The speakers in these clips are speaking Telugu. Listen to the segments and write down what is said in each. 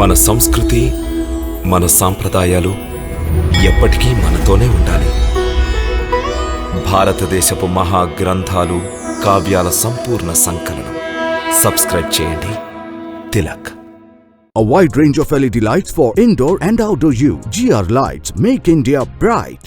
మన సంస్కృతి, మన సాంప్రదాయాలు ఎప్పటికీ మనతోనే ఉండాలి. భారతదేశపు మహా గ్రంథాలు, కావ్యాల సంపూర్ణ సంకలనం. సబ్స్క్రైబ్ చేయండి. Tilak. A wide range of LED lights for indoor and outdoor use. GR Lights make India bright.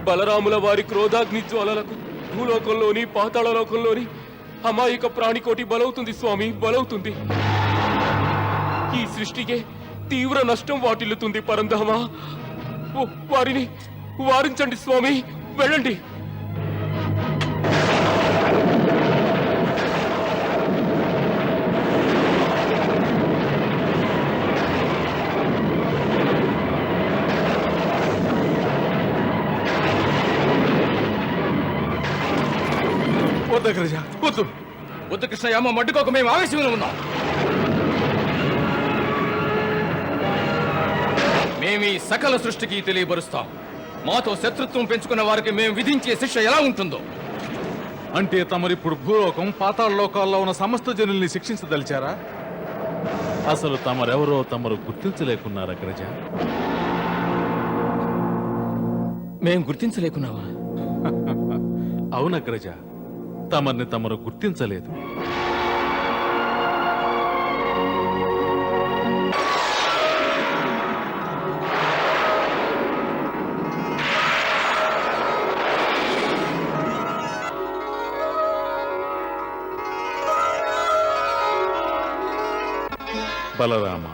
బలరాముల వారి క్రోధాగ్ని జ్వాలలకు భూలోకంలోని పాతాళలోకంలోని అమాయక ప్రాణికోటి బలవుతుంది స్వామి, బలవుతుంది. ఈ సృష్టికే తీవ్ర నష్టం వాటిల్లుతుంది. పరంధామా, వారిని వారించండి స్వామి, వెళ్ళండి. వద్దు వద్దు కృష్ణయ్య, మా మడ్డుకోక మేము ఆవేశంలో ఉన్నాం. మేము ఈ సకల సృష్టికి తెలియబరుస్తాం. మాతో శత్రుత్వం పెంచుకున్న వారికి మేము విధించే శిక్ష ఎలా ఉంటుందో. అంటే తమరిప్పుడు భూలోకం, పాతాళ లోకాల్లో ఉన్న సమస్త జనుల్ని శిక్షించదలిచారా? అసలు తమరెవరో తమరు గుర్తించలేకున్నారా అగ్రజ? మేం గుర్తించలేకున్నావా? అవునగ్రజ, తమర్ని తమరు గుర్తించలేదు. బలరామ,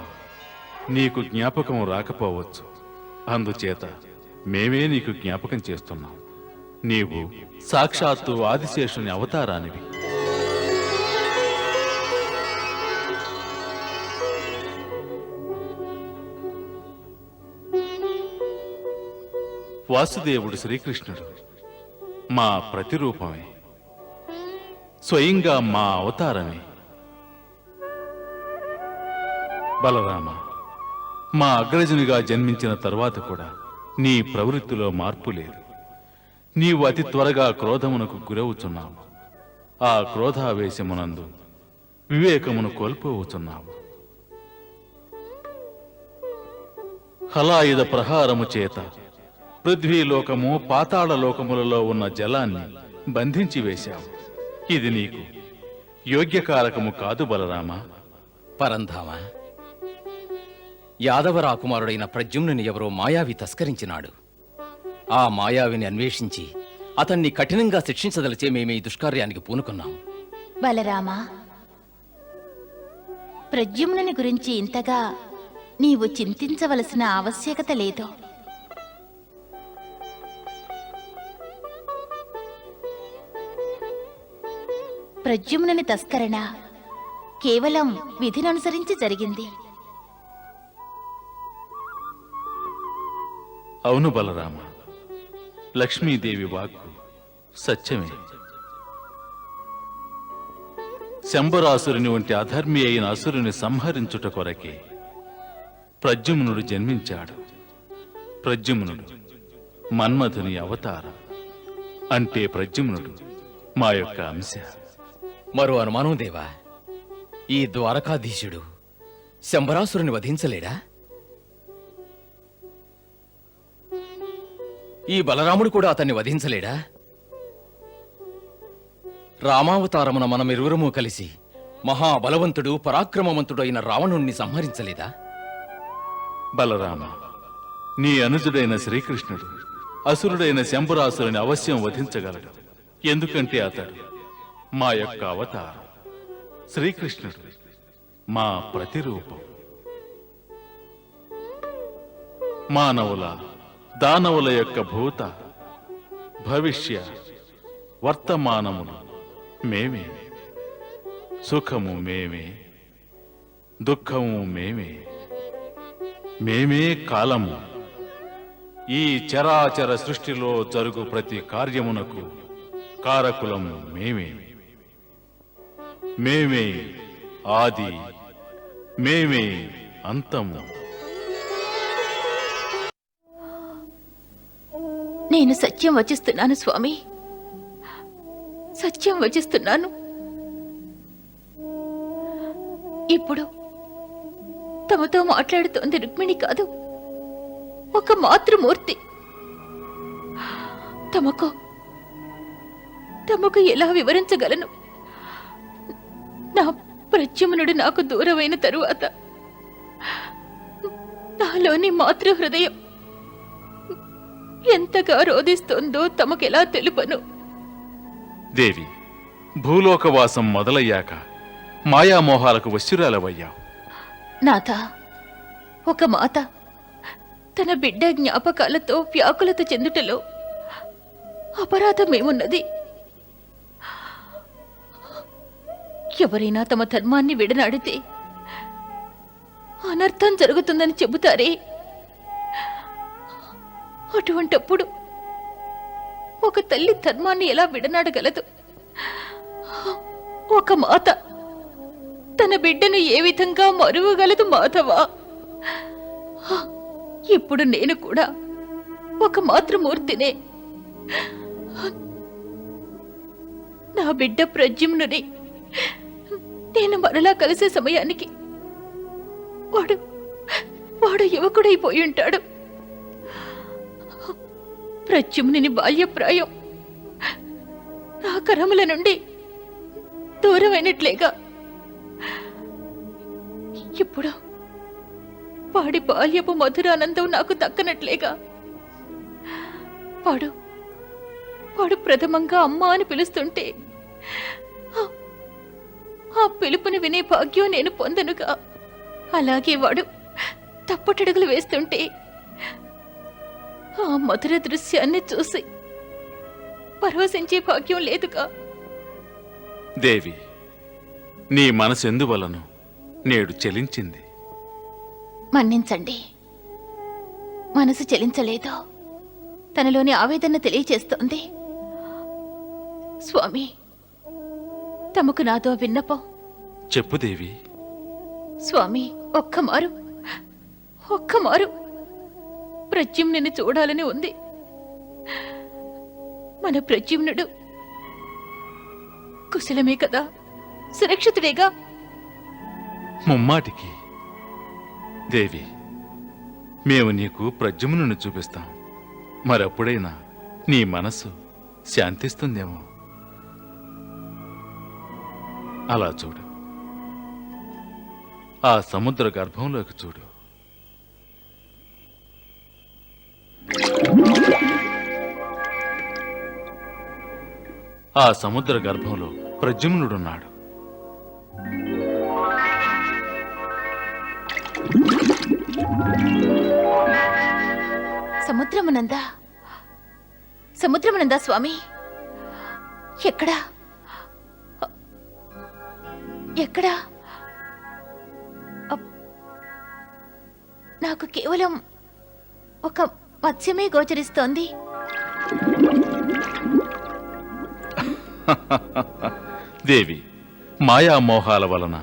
నీకు జ్ఞాపకం రాకపోవచ్చు. అందుచేత మేమే నీకు జ్ఞాపకం చేస్తున్నాం. నీవు సాక్షాత్తు ఆదిశేషుని అవతారానివి. వాసుదేవుడు శ్రీకృష్ణుడు మా ప్రతిరూపమే, స్వయంగా మా అవతారమే. బలరామ, మా అగ్రజునిగా జన్మించిన తరువాత కూడా నీ ప్రవృత్తిలో మార్పు లేదు. నీవు అతి త్వరగా క్రోధమునకు గురవుచున్నావు. ఆ క్రోధావేశమునందు వివేకమును కోల్పోవచ్చున్నావు. హలాయుధ ప్రహారము చేత పృథ్వీలోకము పాతాళలోకములలో ఉన్న జలాన్ని బంధించి వేశావు. ఇది నీకు యోగ్యకారకము కాదు బలరామ. పరంధామ, యాదవ రాకుమారుడైన ప్రద్యుమ్నుని ఎవరో మాయావి తస్కరించినాడు. ఆ మాయావిని అన్వేషించి అతన్ని కఠినంగా శిక్షించదలిచే మేమే ఈ దుష్కార్యానికి పూనుకున్నాం. బలరామా, ప్రద్యుమ్నుని గురించి ఇంతగా నీవు చింతించవలసిన ఆవశ్యకత లేదు. ప్రద్యుమ్నుని తస్కరణ కేవలం విధిననుసరించి జరిగింది. అవును బలరామ, లక్ష్మీదేవి వాక్కు సత్యమే. శంబరాసురుని వంటి అధర్మి అయిన అసురుని సంహరించుట కొరకే ప్రద్యుమ్నుడు జన్మించాడు. ప్రద్యుమ్నుడు మన్మధుని అవతారం. అంటే ప్రద్యుమ్నుడు మా యొక్క అంశ. మరో అనుమానం దేవా, ఈ ద్వారకాధీశుడు శంబరాసురుని వధించలేడా? ఈ బలరాముడు కూడా అతన్ని వధించలేడా? రామావతారమున మనమిరువురము కలిసి మహాబలవంతుడు పరాక్రమవంతుడు అయిన రావణుణ్ణి సంహరించలేదా? బలరామ, నీ అనుజుడైన శ్రీకృష్ణుడు అసురుడైన శంబరాసురుని అవశ్యం వధించగలడు. ఎందుకంటే అతడు మా యొక్క అవతారం. శ్రీకృష్ణుడు మా ప్రతిరూపం. మానవుల దానవుల యొక్క భూత భవిష్య వర్తమానములు మేమే. సుఖము మేమే, దుఃఖము మేమే. మేమే కాలము. ఈ చరాచర సృష్టిలో జరుగు ప్రతి కార్యమునకు కారకులము మేమే. మేమే ఆది, మేమే అంతము. నేను సత్యం వచిస్తున్నాను స్వామి, సత్యం వచిస్తున్నాను. ఇప్పుడు తమతో మాట్లాడుతోంది రుక్మిణి కాదు, ఒక మాతృమూర్తి. తమకు ఎలా వివరించగలను? నా ప్రద్యుమ్నుడు నాకు దూరమైన తరువాత నాలోని మాతృహృదయం ఎంతగా రోధిస్తోందో తమకెలా తెలుపను? దేవి, భూలోకవాసం మొదలయ్యాక మాయామోహాలకు వశ్యురాలవయ్యావు. నాథ, ఒక మాత తన బిడ్డ జ్ఞాపకాలతో వ్యాకులత చెందుటలో అపరాధమేమున్నది? ఎవరైనా తమ ధర్మాన్ని విడనాడితే అనర్థం జరుగుతుందని చెబుతారే, అటువంటప్పుడు ఒక తల్లి ధర్మాన్ని ఎలా విడనాడగలదు? ఒక మాత తన బిడ్డను ఏ విధంగా మరువగలదు మాధవా? ఇప్పుడు నేను కూడా ఒక మాతృమూర్తినే. నా బిడ్డ ప్రద్యుమ్నుని నేను మరలా కలిసే సమయానికి వాడు యువకుడైపోయి ఉంటాడు. ప్రద్యుమ్నుని బాల్యప్రాయం నా కరముల నుండి దూరమైనట్లేగా. ఇప్పుడు వాడి బాల్యపు మధురానందం నాకు దక్కనట్లేగా. వాడు ప్రథమంగా అమ్మ అని పిలుస్తుంటే ఆ పిలుపుని వినే భాగ్యం నేను పొందనుగా. అలాగే వాడు తప్పటడుగులు వేస్తుంటే ఆ మధుర దృశ్యాన్ని చూసి పరవశించే భాగ్యం లేదుగా. దేవి, నీ మనసు ఎందువలను నేడు చెలించింది? మన్నించండి, మనసు చెలించలేదు, తనలోని ఆవేదన తెలియచేస్తోంది. స్వామి, తమకు నాతో విన్నపం. చెప్పు దేవి. స్వామి, ఒక్కమారు ప్రద్యుమ్నుని చూడాలని ఉంది. మన ప్రద్యుమ్నుడు కుశలమే కదా, సురక్షితుడేగా? ముమ్మాటికి. దేవి, మేము నీకు ప్రద్యుమ్నుని చూపిస్తాం. మరప్పుడైనా నీ మనసు శాంతిస్తుందేమో. అలా చూడు, ఆ సముద్ర గర్భంలోకి చూడు. ఆ సముద్ర గర్భంలో ప్రద్యుమ్నుడున్నాడు. సముద్రమునందా స్వామి? ఎక్కడా? నాకు కేవలం ఒక మత్స్యమే గోచరిస్తోంది. దేవి, మాయామోహాల వలన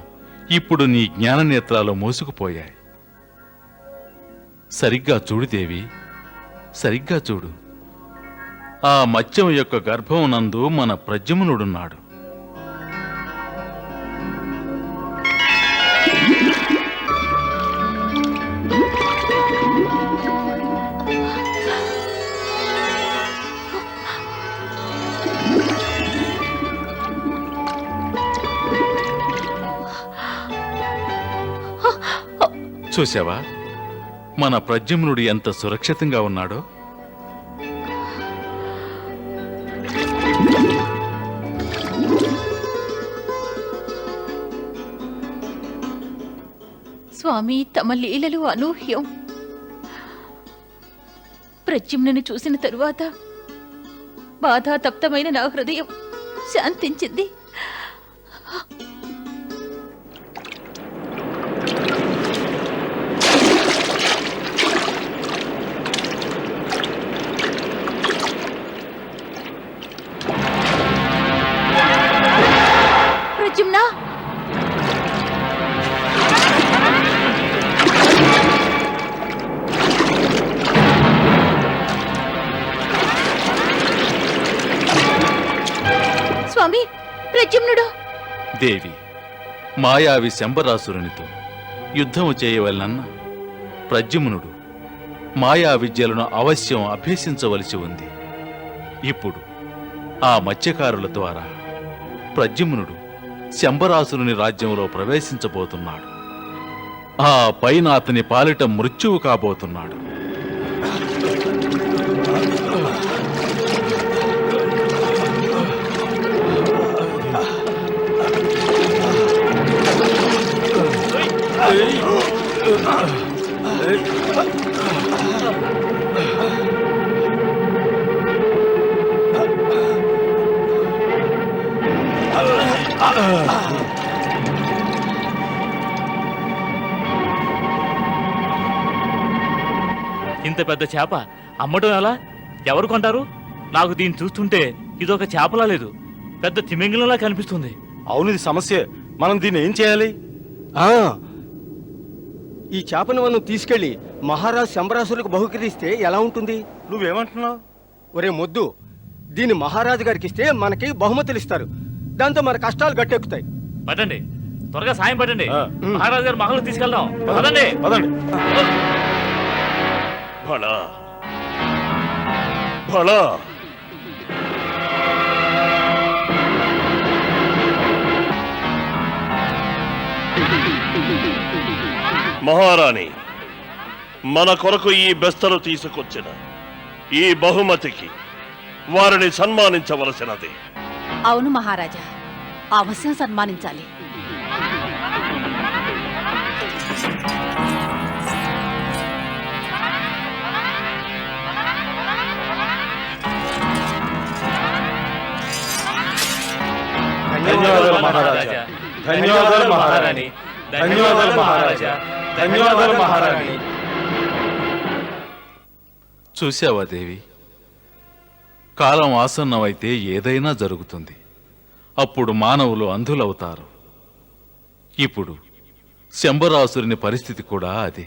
ఇప్పుడు నీ జ్ఞాననేత్రాలు మూసుకుపోయాయి. సరిగ్గా చూడు దేవి, సరిగ్గా చూడు. ఆ మత్స్యం యొక్క గర్భం నందు మన ప్రద్యుమ్నుడున్నాడు. చూసావా మన ప్రద్యుమ్నుడు ఎంత సురక్షితంగా ఉన్నాడో? స్వామి, తమ లీలలు అనూహ్యం. ప్రద్యుమ్నుని చూసిన తరువాత బాధాతప్తమైన నా హృదయం శాంతించింది. ప్రద్యుమ్నా, స్వామి, ప్రద్యుమ్నుడు. దేవి, మాయావి శంబరాసురునితో యుద్ధము చేయవలనన్న ప్రద్యుమ్నుడు మాయా విద్యలను అవశ్యం అభ్యసించవలసి ఉంది. ఇప్పుడు ఆ మత్స్యకారుల ద్వారా ప్రద్యుమ్నుడు శంబరాసురుని రాజ్యంలో ప్రవేశించబోతున్నాడు. ఆ పైన అతని పాలిట మృత్యువు కాబోతున్నాడు. ఇంత పెద్ద చేప అమ్మటం ఎలా? ఎవరు కొంటారు? నాకు దీన్ని చూస్తుంటే ఇదొక చేపలా లేదు, పెద్ద తిమింగలంలా కనిపిస్తుంది. అవును, ఇది సమస్య. మనం దీన్ని ఏం చేయాలి? ఈ చేపను మనం తీసుకెళ్లి మహారాజు శంబరాసులకు బహుకరిస్తే ఎలా ఉంటుంది? నువ్వేమంటున్నావు? ఒరే మొద్దు, దీన్ని మహారాజు గారికి ఇస్తే మనకి బహుమతులు ఇస్తారు. దాంతో మన కష్టాలు గట్టెక్కుతాయి. పదండి, త్వరగా సాయం పడండి. మహారాజు గారు మహల్ తీసుకెళ్దాం. పదండి పదండి. భళా భళా, మహారాణి, మన కొరకు ఈ బెస్తరు తీసుకొచ్చిన ఈ బహుమతికి వారిని సన్మానించవలసినది. అవును మహారాజా, అవశ్యం సన్మానించాలి. ధన్యవాదాలు మహారాణి. ధన్యవాదాలు మహారాజా. ధన్యవాదాలు మహారాణి. చూశావా దేవి, కాలం ఆసన్నమైతే ఏదైనా జరుగుతుంది. అప్పుడు మానవులు అంధులవుతారు. ఇప్పుడు శంబరాసురుని పరిస్థితి కూడా అదే.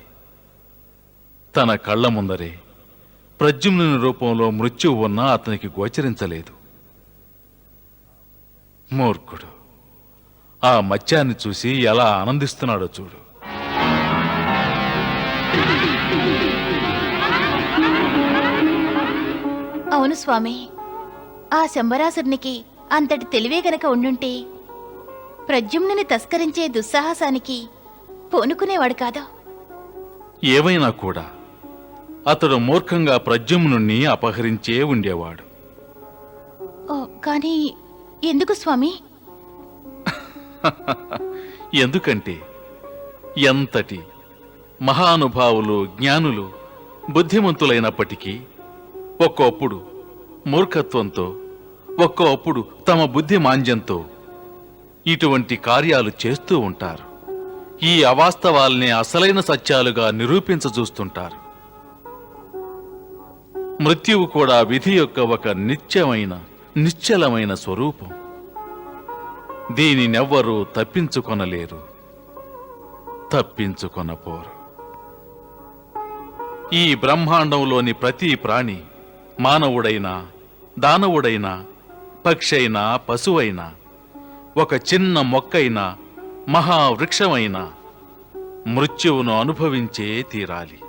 తన కళ్ళ ముందరే ప్రద్యుమ్నుని రూపంలో మృత్యువు ఉన్నా అతనికి గోచరించలేదు. మూర్ఖుడు ఆ మత్యాన్ని చూసి ఎలా ఆనందిస్తున్నాడో చూడు. అవును స్వామి, ఆ శంబరాసురునికి అంతటి తెలివే గనక ఉండుంటే ప్రద్యుమ్నుని తస్కరించే దుస్సాహసానికి పూనుకునేవాడు కాదా? ఏవైనా కూడా అతడు మూర్ఖంగా ప్రద్యుమ్నుణ్ణి అపహరించే ఉండేవాడు. ఓ, కానీ ఎందుకు స్వామి? ఎందుకంటే ఎంతటి మహానుభావులు, జ్ఞానులు, బుద్ధిమంతులైనప్పటికీ ఒక్కోప్పుడు మూర్ఖత్వంతో, ఒక్కోప్పుడు తమ బుద్ధి మాంద్యంతో ఇటువంటి కార్యాలు చేస్తూ ఉంటారు. ఈ అవాస్తవాల్ని అసలైన సత్యాలుగా నిరూపించజూస్తుంటారు. మృత్యువు కూడా విధి యొక్క ఒక నిశ్చలమైన స్వరూపం. దీనినెవ్వరూ తప్పించుకొనలేరు, తప్పించుకొనపోరు. ఈ బ్రహ్మాండంలోని ప్రతి ప్రాణి, మానవుడైనా, దానవుడైనా, పక్షైనా, పశువైనా, ఒక చిన్న మొక్కైనా, మహావృక్షమైనా మృత్యువును అనుభవించే తీరాలి.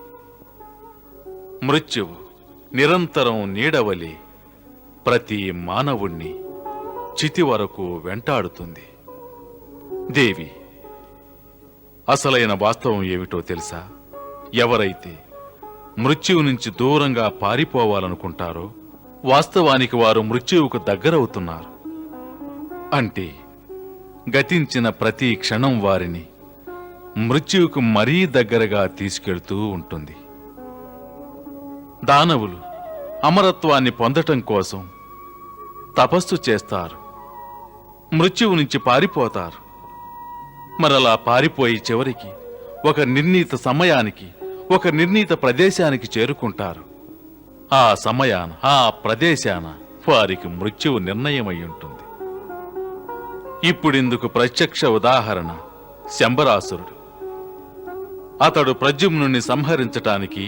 మృత్యువు నిరంతరం నీడవలి ప్రతి మానవుణ్ణి చితి వరకు వెంటాడుతుంది. దేవి, అసలైన వాస్తవం ఏమిటో తెలుసా? ఎవరైతే మృత్యువు నుంచి దూరంగా పారిపోవాలనుకుంటారో వాస్తవానికి వారు మృత్యువుకు దగ్గరవుతున్నారు. అంటే గతించిన ప్రతి క్షణం వారిని మృత్యువుకు మరీ దగ్గరగా తీసుకెళ్తూ ఉంటుంది. దానవులు అమరత్వాన్ని పొందటం కోసం తపస్సు చేస్తారు, మృత్యువు నుంచి పారిపోతారు. మరలా పారిపోయి చివరికి ఒక నిర్ణీత సమయానికి, ఒక నిర్ణీత ప్రదేశానికి చేరుకుంటారు. ఆ సమయాన, ఆ ప్రదేశాన వారికి మృత్యువు నిర్ణయమై ఉంటుంది. ఇప్పుడిందుకు ప్రత్యక్ష ఉదాహరణ శంబరాసురుడు. అతడు ప్రద్యుమ్నుని సంహరించటానికి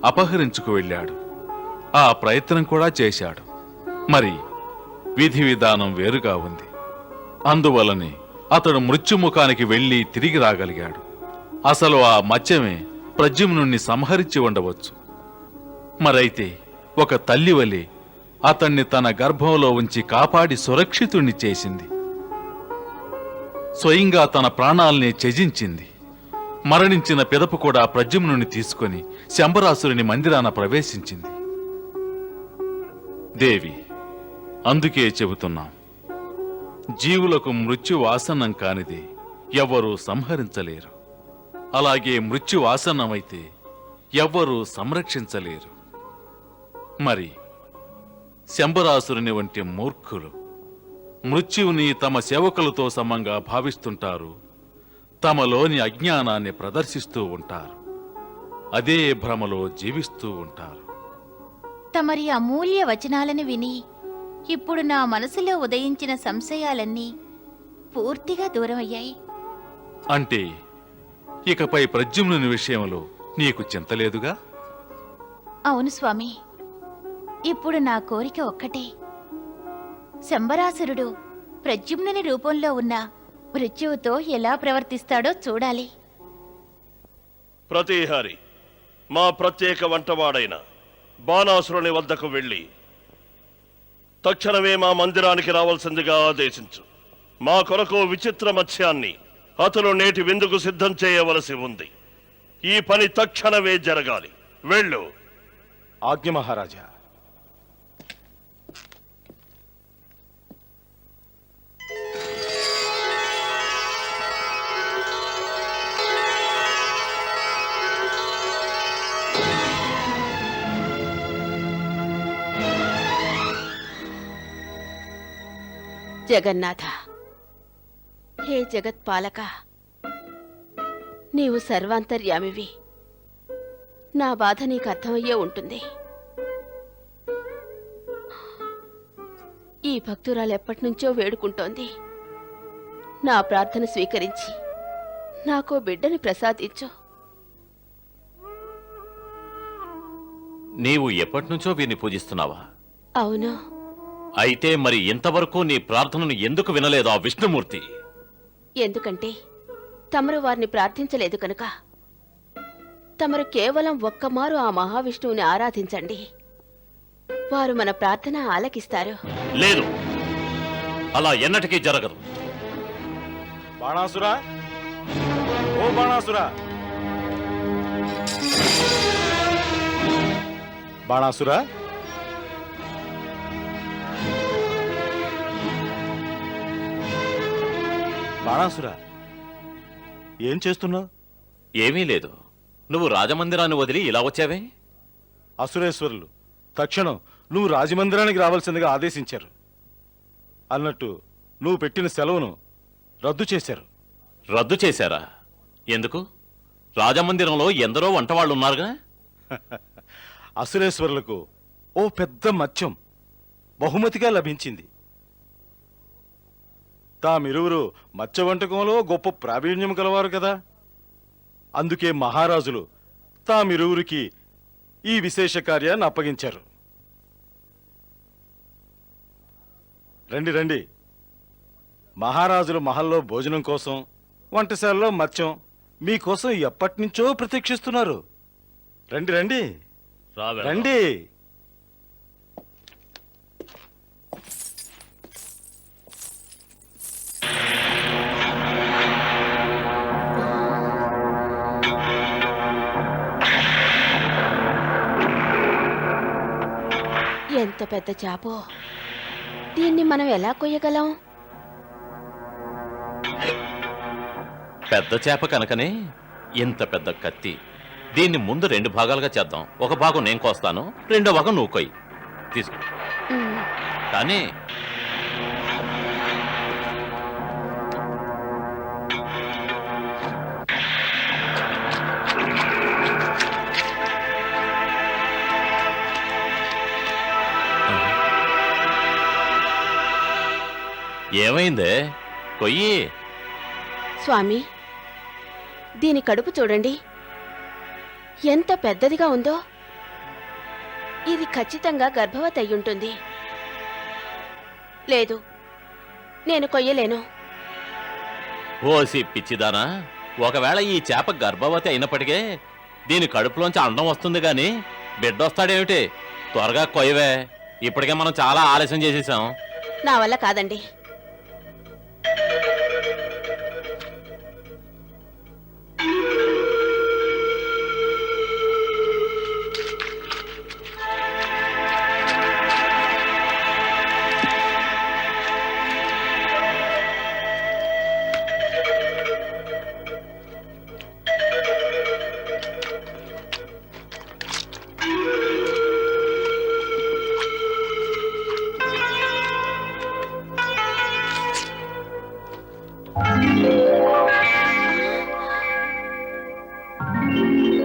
అపహరించుకు వెళ్ళాడు. ఆ ప్రయత్నం కూడా చేశాడు. మరి విధి విధానం వేరుగా ఉంది. అందువలనే అతడు మృత్యుముఖానికి వెళ్ళి తిరిగి రాగలిగాడు. అసలు ఆ మత్యమే ప్రద్యుమ్నుణ్ణి సంహరించి ఉండవచ్చు. మరైతే ఒక తల్లి వలె అతణ్ణి తన గర్భంలో ఉంచి కాపాడి సురక్షితుణ్ణి చేసింది. స్వయంగా తన ప్రాణాల్ని త్యజించింది. మరణించిన పిదపు కూడా ప్రద్యుమ్నుని తీసుకొని శంబరాసురుని మందిరాన ప్రవేశించింది. దేవి, అందుకే చెబుతున్నాం, జీవులకు మృత్యు ఆసన్నం కానిది ఎవ్వరూ సంహరించలేరు. అలాగే మృత్యు ఆసన్నమైతే ఎవ్వరూ సంరక్షించలేరు. మరి శంబరాసురుని వంటి మూర్ఖులు మృత్యువుని తమ సేవకులతో సమంగా భావిస్తుంటారు. తమలోని అజ్ఞానాన్ని ప్రదర్శిస్తూ ఉంటారు. అదే భ్రమలో జీవిస్తూ ఉంటారు. తమరి అమూల్య వచనాలను విని ఇప్పుడు నా మనసులో ఉదయించిన సంశయాలన్నీ పూర్తిగా దూరమయ్యాయి. అంటే ఇకపై ప్రద్యుమ్నుని విషయంలో నీకు చింతలేదుగా? అవును స్వామి, ఇప్పుడు నా కోరిక ఒక్కటే. శంబరాసురుడు ప్రద్యుమ్నుని రూపంలో ఉన్న మృత్యువుతో ఎలా ప్రవర్తిస్తాడో చూడాలి. ప్రతిహారి మా ప్రత్యేక వంటవాడైన బాణాసురుని వద్దకు వెళ్ళి తక్షణమే మా మందిరానికి రావాల్సిందిగా ఆదేశించు. మా కొరకు విచిత్ర మత్స్యాన్ని అతను నేటి విందుకు సిద్ధం చేయవలసి ఉంది. ఈ పని తక్షణమే జరగాలి. వెళ్ళు. ఆజ్ఞ మహారాజా. జగన్నాథ, హే జగత్పాలక, నీవు సర్వాంతర్యామివి. నా బాధ నీకు అర్థమయ్యే ఉంటుంది. ఈ భక్తురాలు ఎప్పటినుంచో వేడుకుంటోంది. నా ప్రార్థన స్వీకరించి నాకో బిడ్డని ప్రసాదించు. నీవు ఎప్పటినుంచో వీరిని పూజిస్తున్నావా? అవును. అయితే మరి ఇంతవరకు నీ ప్రార్థనను ఎందుకు వినలేదు ఆ విష్ణుమూర్తి? ఎందుకంటే తమరు వారిని ప్రార్థించలేదు కనుక. తమరు కేవలం ఒక్కమారు ఆ మహావిష్ణువుని ఆరాధించండి, వారు మన ప్రార్థన ఆలకిస్తారు. లేదు, అలా ఎన్నటికీ జరగదు. బాణాసురా, ఓ బాణాసురా! బాణాసురా, బాణాసురా, ఏం చేస్తున్నావు? ఏమీ లేదు. నువ్వు రాజమందిరాన్ని వదిలి ఇలా వచ్చావే? అసురేశ్వరులు తక్షణం నువ్వు రాజమందిరానికి రావాల్సిందిగా ఆదేశించారు. అన్నట్టు నువ్వు పెట్టిన సెలవును రద్దు చేశారు. రద్దు చేశారా? ఎందుకు? రాజమందిరంలో ఎందరో వంటవాళ్లున్నారుగా. అసురేశ్వరులకు ఓ పెద్ద మత్స్యం బహుమతిగా లభించింది. తామిరువురు మత్స్య వంటకంలో గొప్ప ప్రావీణ్యం కలవారు కదా. అందుకే మహారాజులు తామిరువురికి ఈ విశేష కార్యాన్ని అప్పగించారు. రండి రండి, మహారాజులు మహల్లో భోజనం కోసం, వంటశాలలో మత్స్యం మీకోసం ఎప్పటినుంచో ప్రతీక్షిస్తున్నారు. రండి రండి రండి. ఎంత పెద్ద చేపో! దీన్ని మనం ఎలా కొయ్యగలం? పెద్ద చేప కనుకనే ఇంత పెద్ద కత్తి. దీన్ని ముందు 2 భాగాలుగా చేద్దాం. ఒక భాగం నేను కోస్తాను, రెండో భాగం నువ్వు కొయ్యి. తీసుకో. కానీ ఏమైందే? కొయ్యి. స్వామి, దీని కడుపు చూడండి, ఎంత పెద్దదిగా ఉందో. ఇది ఖచ్చితంగా గర్భవతి అయ్యుంటుంది. లేదు, నేను కొయ్యలేను. ఓసి పిచ్చిదానా, ఒకవేళ ఈ చేప గర్భవతి అయినప్పటికే దీని కడుపులోంచి అండం వస్తుంది గాని బిడ్డొస్తాడేమిటి? త్వరగా కొయ్యవే, ఇప్పటికే మనం చాలా ఆలస్యం చేసేసాం. నా వల్ల కాదండి.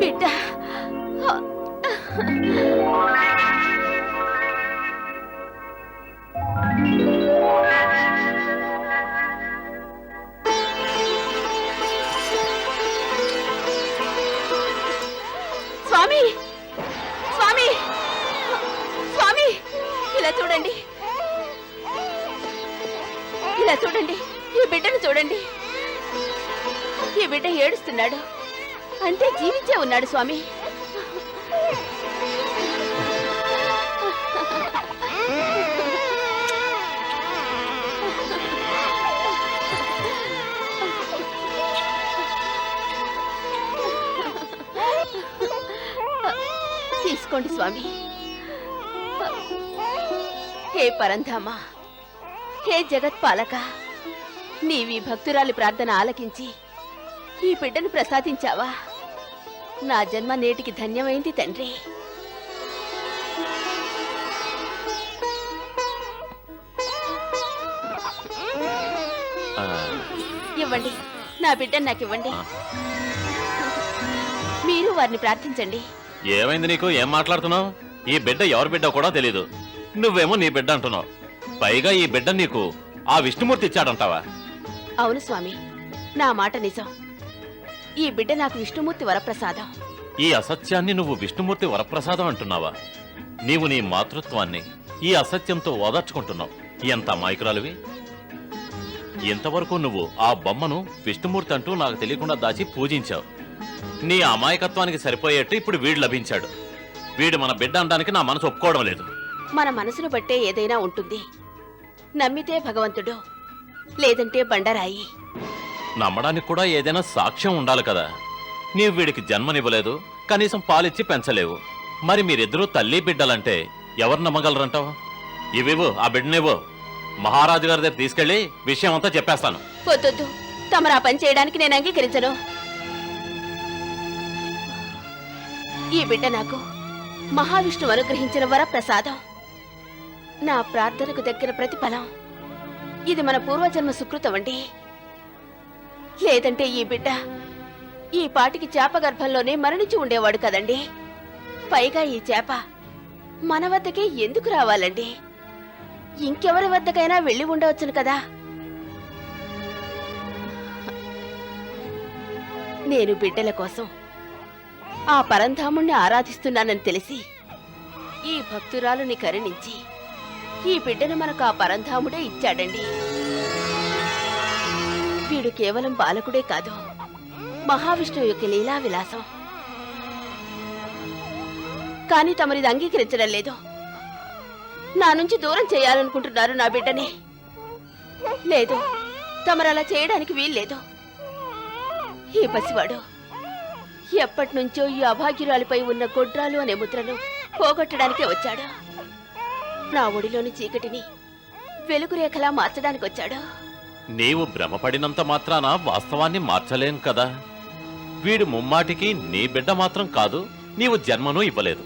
బిడ్డ, స్వామి, స్వామి, స్వామి, ఇలా చూడండి, ఇలా చూడండి, ఈ బిడ్డను చూడండి. ఈ బిడ్డ ఏడుస్తున్నాడు, అంటే జీవించే ఉన్నాడు స్వామి. తీసుకోండి స్వామి. హే పరంధామ, హే జగత్పాలక, నీవి భక్తురాలి ప్రార్థన ఆలకించి ఈ బిడ్డను ప్రసాదించావా? నా జన్మ నేటికి ధన్యమైంది తండ్రి. ఇవ్వండి, నా బిడ్డను నాకు ఇవ్వండి. మీరు వారిని ప్రార్థించండి. ఏమైంది నీకు? ఏం మాట్లాడుతున్నావు? ఈ బిడ్డ ఎవరి బిడ్డ కూడా తెలీదు. నువ్వేమో నీ బిడ్డ అంటున్నావు. పైగా ఈ బిడ్డ నీకు ఆ విష్ణుమూర్తి ఇచ్చాడంటావా? అవును స్వామి, నా మాట నిజం. ఈ బిడ్డ నాకు విష్ణుమూర్తి వరప్రసాదం. ఈ అసత్యాన్ని నువ్వు విష్ణుమూర్తి వరప్రసాదం అంటున్నావా? నీవు నీ మాతృత్వాన్ని ఈ అసత్యంతో ఓదార్చుకుంటున్నావు. ఎంత అమాయకురాలివి! ఇంతవరకు నువ్వు ఆ బొమ్మను విష్ణుమూర్తి అంటూ నాకు తెలియకుండా దాచి పూజించావు. నీ అమాయకత్వానికి సరిపోయేట్టు ఇప్పుడు వీడు లభించాడు. వీడు మన బిడ్డ అనడానికి నా మనసు ఒప్పుకోవడం లేదు. మన మనసును బట్టే ఏదైనా ఉంటుంది. నమ్మితే భగవంతుడు, లేదంటే బండరాయి. నమ్మడానికి కూడా ఏదైనా సాక్ష్యం ఉండాలి కదా. నీవు వీడికి జన్మనివ్వలేదు, కనీసం పాలిచ్చి పెంచలేవు. మరి మీరిద్దరూ తల్లి బిడ్డలంటే ఎవరు నమ్మగలరంటావు? ఇవివు, ఆ బిడ్డనివ్వు. మహారాజు గారి దగ్గర తీసుకెళ్లి విషయం అంతా చెప్పేస్తాను. వద్దొద్దు, తమరు ఆ పని చేయడానికి నేను అంగీకరించను. ఈ బిడ్డ నాకు మహావిష్ణువు అనుగ్రహించిన వరప్రసాదం, నా ప్రార్థనకు దగ్గర ప్రతిఫలం. ఇది మన పూర్వజన్మ సుకృతమండి. లేదంటే ఈ బిడ్డ ఈ పాటికి చేప గర్భంలోనే మరణించి ఉండేవాడు కదండి. పైగా ఈ చేప మన వద్దకే ఎందుకు రావాలండి? ఇంకెవరి వద్దకైనా వెళ్ళి ఉండవచ్చును కదా. నేను బిడ్డల కోసం ఆ పరంధాముణ్ణి ఆరాధిస్తున్నానని తెలిసి ఈ భక్తురాలుని కరుణించి ఈ బిడ్డను మనకు ఆ పరంధాముడే ఇచ్చాడండి. వీడు కేవలం బాలకుడే కాదు, మహావిష్ణువు యొక్క లీలా విలాసం. కానీ తమరిది అంగీకరించడం లేదు. నా నుంచి దూరం చేయాలనుకుంటున్నారు నా బిడ్డని. లేదు, తమరు అలా చేయడానికి వీల్లేదు. ఈ పసివాడు ఎప్పటి నుంచో ఈ అభాగ్యురాలిపై ఉన్న గొడ్రాలు అనే ముద్రను పోగొట్టడానికే వచ్చాడు. నా ఒడిలోని చీకటిని వెలుగురేఖలా మార్చడానికి వచ్చాడు. నీవు భ్రమపడినంత మాత్రాన వాస్తవాన్ని మార్చలేం కదా. వీడు ముమ్మాటికి నీ బిడ్డ మాత్రం కాదు, నీవు జన్మను ఇవ్వలేదు.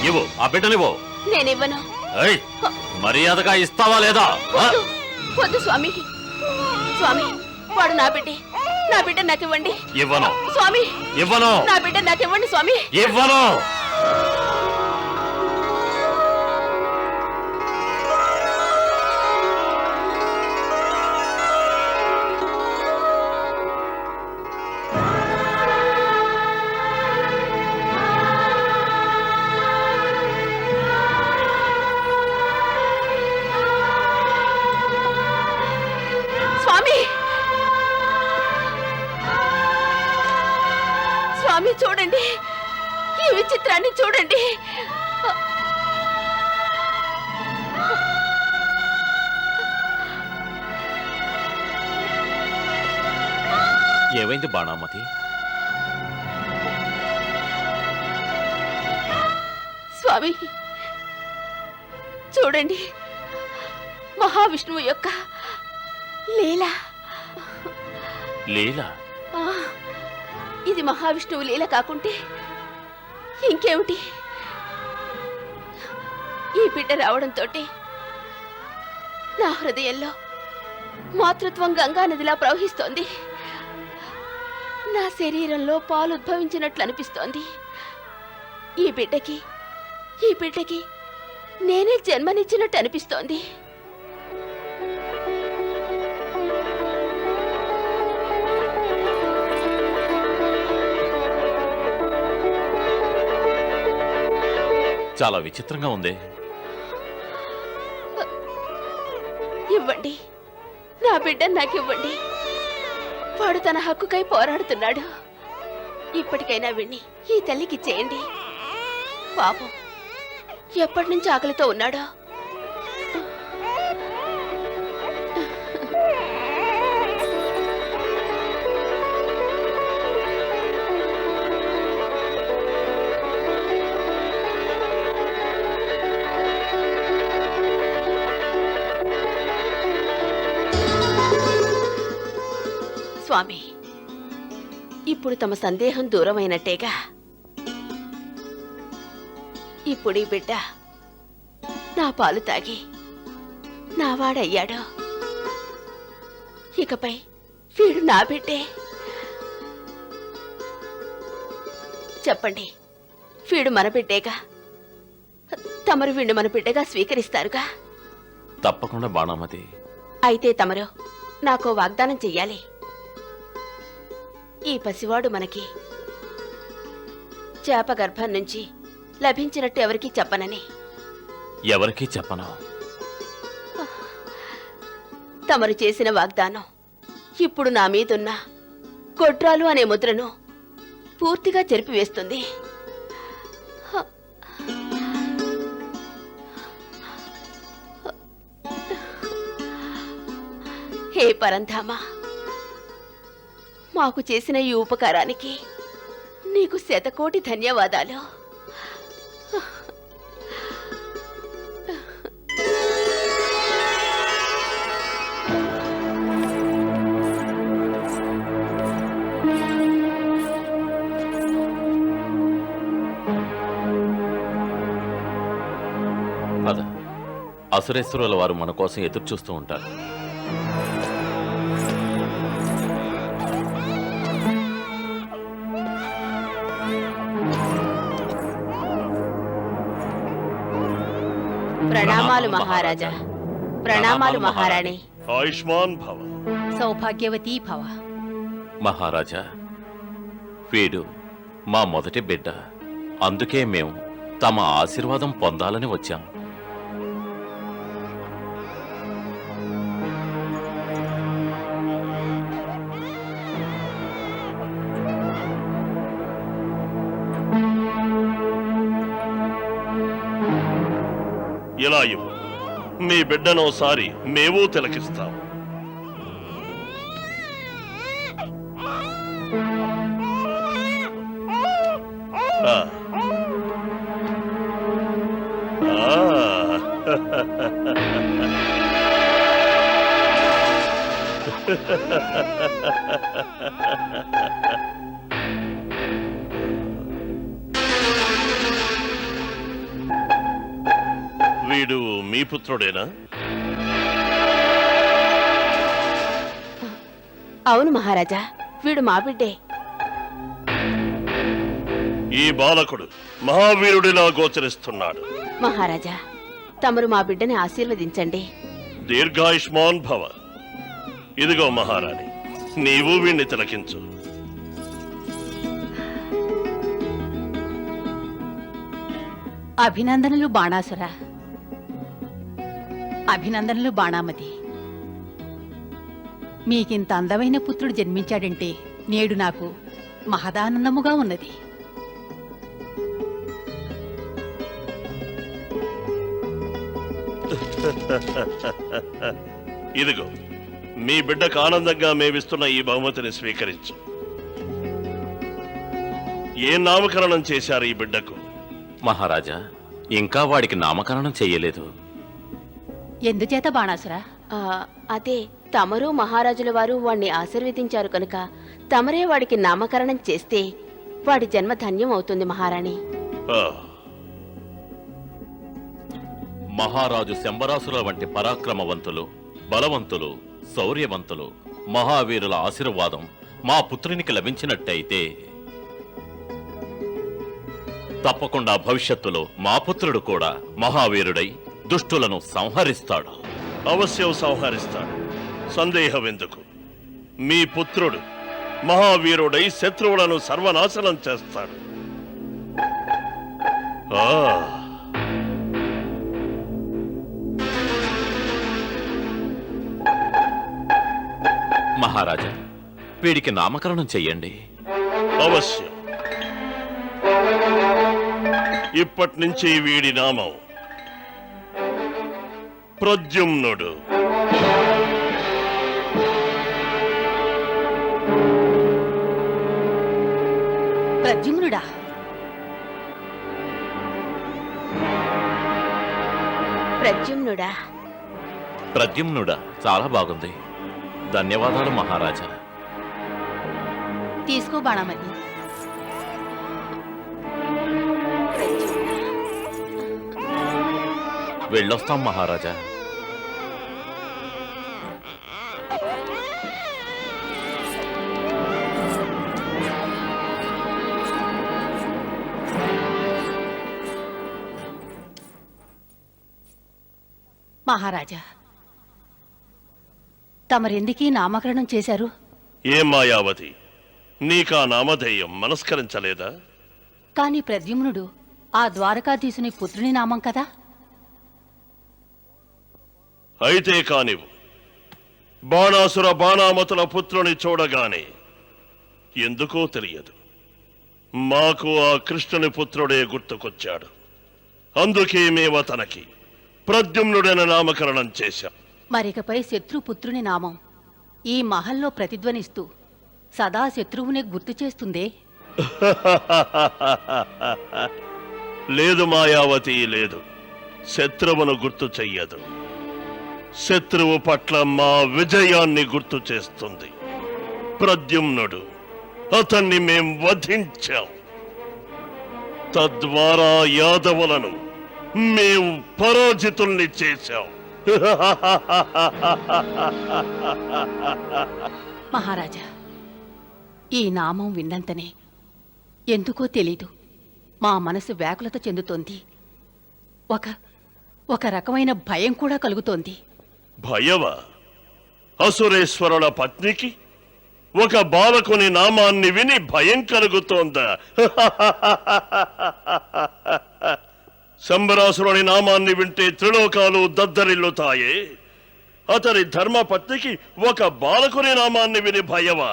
ఇవ్వు, ఆ బిడ్డనివ్వు. నేనివ్వను. ఏయ్, మర్యాదగా ఇస్తావా లేదా? ఆ? వద్దు, వద్దు స్వామి. స్వామి, వాడు నా బిడ్డే. నా బిడ్డ నాకివ్వండి. ఇవ్వను. స్వామి, ఇవ్వను. నా బిడ్డ నాకివ్వండి స్వామి. ఇవ్వను. స్వామి, స్వామి చూడండి, ఈ విచిత్రాన్ని చూడండి. ఏమైంది బాణామతి? స్వామి చూడండి, మహావిష్ణువు యొక్క లీల. లీల? ఆ, ఇది మహావిష్ణువు లీల కాకుంటే ఇంకేమిటి? ఈ బిడ్డ రావడంతో నా హృదయంలో మాతృత్వం గంగా నదిలా ప్రవహిస్తోంది. నా శరీరంలో పాలు ఉద్భవించినట్లు అనిపిస్తోంది. ఈ బిడ్డకి నేనే జన్మనిచ్చినట్టు అనిపిస్తోంది. చాలా విచిత్రంగా ఉంది. ఇవ్వండి, నా బిడ్డ నాకివ్వండి. వాడు తన హక్కుకై పోరాడుతున్నాడు. ఇప్పటికైనా విని ఈ తల్లికి చేయండి. పాపం ఎప్పటి నుంచి ఆకలితో ఉన్నాడో. స్వామి, ఇప్పుడు తమ సందేహం దూరమైనట్టేగా. ఇప్పుడు ఈ బిడ్డ నా పాలు తాగి నావాడయ్యాడు. ఇకపై వీడు నా బిడ్డే. చెప్పండి, వీడు మన బిడ్డేగా? తమరు వీడు మన బిడ్డగా స్వీకరిస్తారుగా? తప్పకుండా బాణామతి. అయితే తమరు నాకో వాగ్దానం చెయ్యాలి. ఈ పసివాడు మనకి చేప గర్భం నుంచి లభించినట్టు ఎవరికీ చెప్పనని. ఎవరికీ చెప్పను. తమరు చేసిన వాగ్దానం ఇప్పుడు నా మీదున్న గొడ్రాలు అనే ముద్రను పూర్తిగా చెరిపివేస్తుంది. హే పరంధామ, మాకు చేసిన ఈ ఉపకారానికి నీకు శతకోటి ధన్యవాదాలు. పద, అసురేశ్వరుల వారు మన కోసం ఎదురు చూస్తూ ఉంటారు. ప్రణామాలు మహారాజా. ప్రణామాలు మహారాణి. ఆయుష్మాన్ భవ. సౌభాగ్యవతీ భవ. మహారాజా, వీడు మా మొదటి బిడ్డ. అందుకే మేము తమ ఆశీర్వాదం పొందాలని వచ్చాం. ఇలా ఇవ్వు. మీ బిడ్డనోసారి మేము తిలకిస్తాం. ఆ. వీడు మీ పుత్రుడేనా? అవును మహారాజా, వీడు మా బిడ్డే. ఈ బాలకుడు మహావీరుడిలా గోచరిస్తున్నాడు. మహారాజా, తమరు మా బిడ్డని ఆశీర్వదించండి. దీర్ఘాయుష్మాన్ భవ. ఇదిగో మహారాణి, నీవు వీణ్ణి తిలకించు. అభినందనలు బాణాసుర. అభినందనలు బాణామతి. మీకింత అందమైన పుత్రుడు జన్మించాడంటే నేడు నాకు మహదానందముగా ఉన్నది. ఇదిగో మీ బిడ్డకు ఆనందంగా మేమిస్తున్న ఈ బహుమతిని స్వీకరించు. ఏ నామకరణం చేశారు ఈ బిడ్డకు? మహారాజా, ఇంకా వాడికి నామకరణం చెయ్యలేదు. ఎందుచేత బాణాసుర? అదే, తమరు మహారాజుల వారు వాణ్ణి ఆశీర్వదించారు కనుక తమరే వాడికి నామకరణం చేస్తే వాడి జన్మ ధన్యం అవుతుంది మహారాణి. ఆ, మహారాజు శంబరాసుల వంటి పరాక్రమవంతులు, బలవంతులు, శౌర్యవంతులు, మహావీరుల ఆశీర్వాదం మా పుత్రునికి లభించినట్టయితే తప్పకుండా భవిష్యత్తులో మా పుత్రుడు కూడా మహావీరుడై దుష్టులను సంహరిస్తాడు. అవశ్యం సంహరిస్తాడు. సందేహం ఎందుకు? మీ పుత్రుడు మహావీరుడై శత్రువులను సర్వనాశనం చేస్తాడు. ఆ మహారాజా, వీడికి నామకరణం చెయ్యండి. అవశ్యం. ఇప్పటి నుంచి వీడి నామం ప్రద్యుమ్నుడు. ప్రద్యుమ్నుడా? ప్రద్యుమ్నుడా? ప్రద్యుమ్నుడా, చాలా బాగుంది. ధన్యవాదాలు మహారాజా. తీసుకో బాణామతి. వెళ్ళొస్తాం మహారాజా. మహారాజా, తమరెందుకీ నామకరణం చేశారు? ఏం మాయావతి, నీకా నామధేయం మనస్కరించలేదా? కాని ప్రద్యుమ్నుడు ఆ ద్వారకాధీశుని పుత్రుని నామం కదా. అయితే కానివు. బాణాసుర బాణామతుల పుత్రుని చూడగానే ఎందుకో తెలియదు, మాకు ఆ కృష్ణుని పుత్రుడే గుర్తుకొచ్చాడు. అందుకే మేమతనకి ప్రద్యుమ్నుడైన నామకరణం చేశాం. మరికపై శత్రుపుత్రుని నామం ఈ మహల్లో ప్రతిధ్వనిస్తూ సదా శత్రువునే గుర్తు చేస్తుందే. లేదు మాయావతి, లేదు. శత్రువును గుర్తు చెయ్యదు. శత్రువు పట్ల మా విజయాన్ని గుర్తు చేస్తుంది. ప్రద్యుమ్నుడు, అతన్ని మేం వధించాం. తద్వారా యాదవులను మేము పరాజితుల్ని చేశాం. మహారాజా, ఈ నామం విన్నంతనే ఎందుకో తెలీదు మా మనసు వ్యాకులత చెందుతోంది. ఒక రకమైన భయం కూడా కలుగుతోంది. భయవా? అసురేశ్వరుల పత్నికి ఒక బాలకుని నామాన్ని విని భయం కలుగుతోందా? శంబరాసురుని నామాన్ని వింటే త్రిలోకాలు దద్దరిల్లుతాయే. అతని ధర్మపత్నికి ఒక బాలకుని నామాన్ని విని భయమా?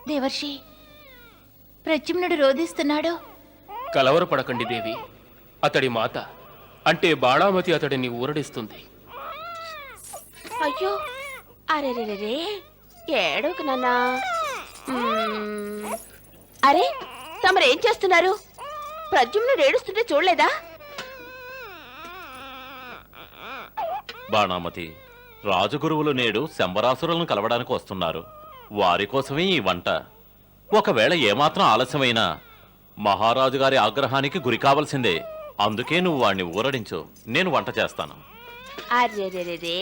దేవర్షి, ప్రద్యుమ్నుడు రోధిస్తున్నాడు. కలవరపడకండి దేవి. అతడి మాత అంటే బాణామతి అతడిని ఊరడిస్తుంది. అయ్యో, అరెరెరే, ఏడోకు నాన్నా. అరే, తమరేం చేస్తున్నారు? ప్రద్యుమ్నుడు ఏడుస్తుంటే చూడలేదా? బాణామతి, రాజగురువులు నేడు శంబరాసురులను కలవడానికి వస్తున్నారు. వారి కోసమే ఈ వంట. ఒకవేళ ఏమాత్రం ఆలస్యమైనా మహారాజు గారి ఆగ్రహానికి గురి కావలసిందే. అందుకే నువ్వు వాణ్ణి ఊరడించు, నేను వంట చేస్తాను. అరెరెరే,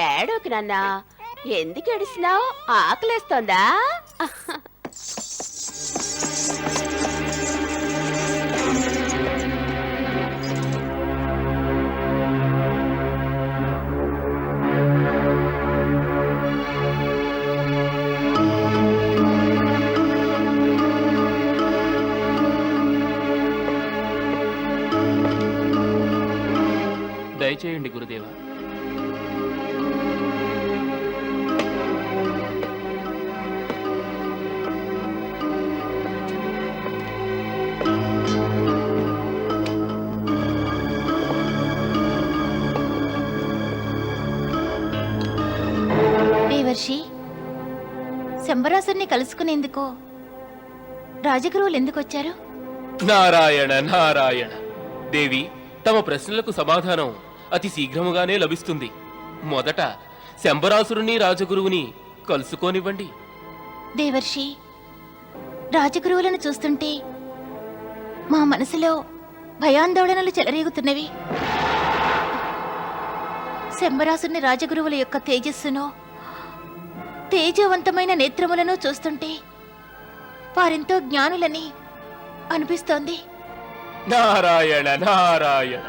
ఏడోకు నాన్నా. ఎందుకు ఏడుస్తున్నావు? ఆకలేస్తోందా? దయచేయండి గురుదేవా. దేవర్షి, శంబరాసుని కలుసుకునేందుకు రాజగురువులు ఎందుకు వచ్చారు? నారాయణ నారాయణ. దేవి, తమ ప్రశ్నలకు సమాధానం అతి శీఘ్రముగానే లభిస్తుంది. మొదట శంబరాసురుని రాజగురువుని కలుసుకోనివ్వండి. దేవర్షి, రాజగురువులను చూస్తుంటే మా మనసులో భయాందోళనలు చెలరేగుతున్నవి. శంబరాసుని రాజగురువుల యొక్క తేజస్సును, తేజవంతమైన నేత్రములను చూస్తుంటే వారెంతో జ్ఞానులని అనిపిస్తోంది. నారాయణ నారాయణ.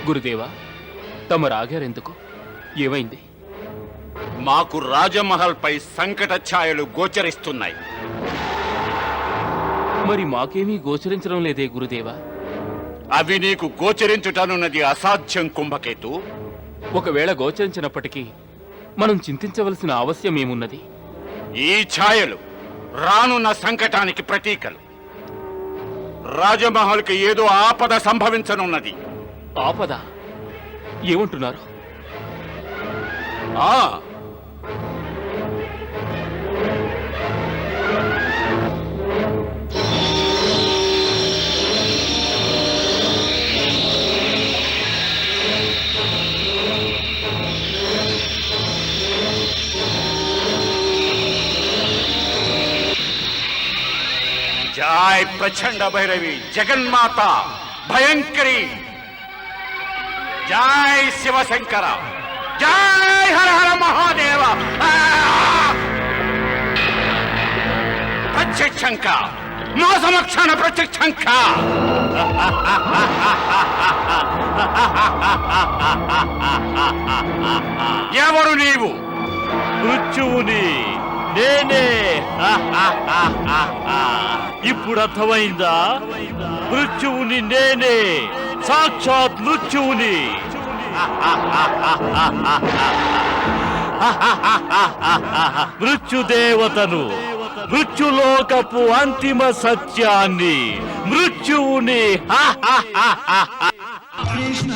గురుదేవా, తమ రాగారెందుకు? ఏమైంది? మాకు రాజమహల్ పై సంకట ఛాయలు గోచరిస్తున్నాయి. మరి మాకేమీ గోచరించడం లేదే గురుదేవా? అవి నీకు గోచరించుటనున్నది అసాధ్యం కుంభకేతు. ఒకవేళ గోచరించినప్పటికీ మనం చింతించవలసిన అవశ్యం ఏమున్నది? ఈ ఛాయలు రానున్న సంకటానికి ప్రతీకలు. రాజమహల్కి ఏదో ఆపద సంభవించనున్నది. ఆపద? ఏమంటున్నారు? ఆ జై ప్రచండ భైరవి జగన్మాత భయంకరి. జై శివశంకర. జై హర హర మహాదేవ. ప్రత్యక్షంక మా సమక్షాన ప్రత్యక్షంక. ఎవరు నీవు? మృత్యువుని నేనే. ఇప్పుడు అర్థమైందా? మృత్యువుని నేనే, సాక్షాత్ మృత్యువుని. మృత్యుదేవతను, మృత్యులోకపు అంతిమ సత్యాన్ని, మృత్యువుని. కృష్ణ